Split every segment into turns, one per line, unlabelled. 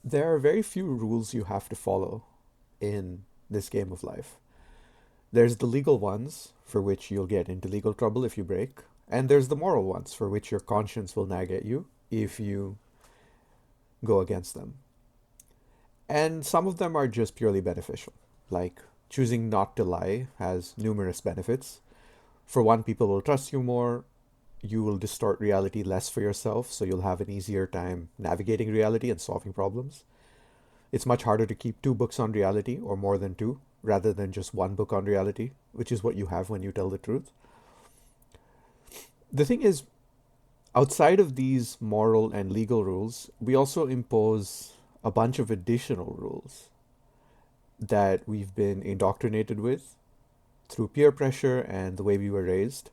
There are very few rules you have to follow in this game of life. There's the legal ones, for which you'll get into legal trouble if you break, and there's the moral ones, for which your conscience will nag at you if you go against them. And some of them are just purely beneficial, like choosing not to lie has numerous benefits. For one, people will trust you more, you will distort reality less for yourself, so you'll have an easier time navigating reality and solving problems. It's much harder to keep two books on reality or more than two rather than just one book on reality, which is what you have when you tell the truth. The thing is, outside of these moral and legal rules, we also impose a bunch of additional rules that we've been indoctrinated with through peer pressure and the way we were raised.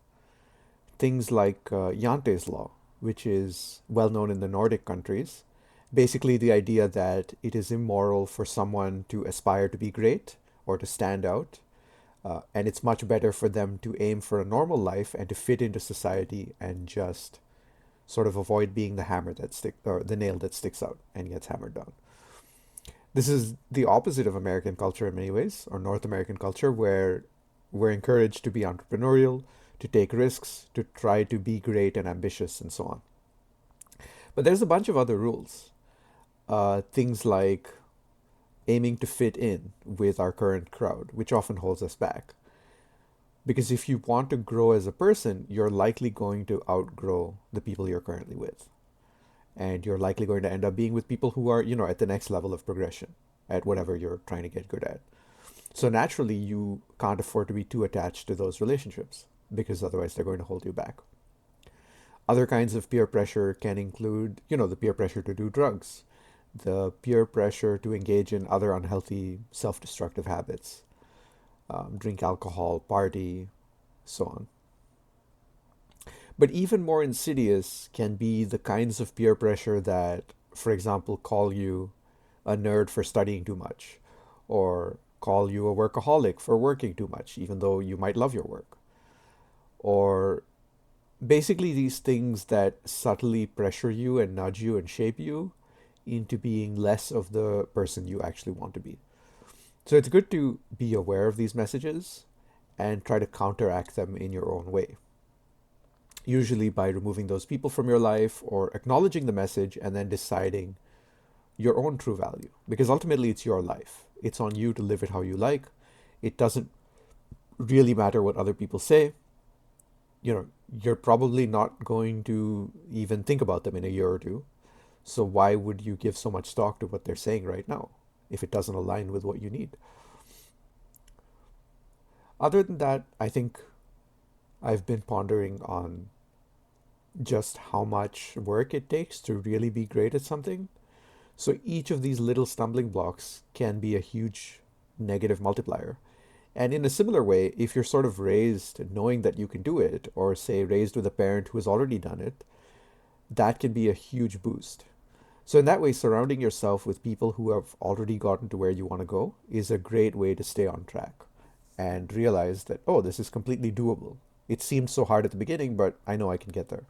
Things like Jante's law, which is well known in the Nordic countries. Basically, the idea that it is immoral for someone to aspire to be great or to stand out, and it's much better for them to aim for a normal life and to fit into society and just sort of avoid being the hammer that stick or the nail that sticks out and gets hammered down. This is the opposite of American culture in many ways, or North American culture, where we're encouraged to be entrepreneurial, to take risks, to try to be great and ambitious, and so on. But there's a bunch of other rules. Things like aiming to fit in with our current crowd, which often holds us back. Because if you want to grow as a person, you're likely going to outgrow the people you're currently with. And you're likely going to end up being with people who are, at the next level of progression at whatever you're trying to get good at. So naturally, you can't afford to be too attached to those relationships because otherwise they're going to hold you back. Other kinds of peer pressure can include, the peer pressure to do drugs, the peer pressure to engage in other unhealthy self destructive habits, drink alcohol, party, so on. But even more insidious can be the kinds of peer pressure that, for example, call you a nerd for studying too much, or call you a workaholic for working too much, even though you might love your work. Or basically, these things that subtly pressure you and nudge you and shape you into being less of the person you actually want to be. So it's good to be aware of these messages and try to counteract them in your own way. Usually by removing those people from your life or acknowledging the message and then deciding your own true value. Because ultimately, it's your life. It's on you to live it how you like. It doesn't really matter what other people say. You're probably not going to even think about them in a year or two. So why would you give so much stock to what they're saying right now if it doesn't align with what you need? Other than that, I think I've been pondering on just how much work it takes to really be great at something. So each of these little stumbling blocks can be a huge negative multiplier. And in a similar way, if you're sort of raised knowing that you can do it, or say raised with a parent who has already done it, that can be a huge boost. So, in that way, surrounding yourself with people who have already gotten to where you want to go is a great way to stay on track and realize that, oh, this is completely doable. It seemed so hard at the beginning, but I know I can get there.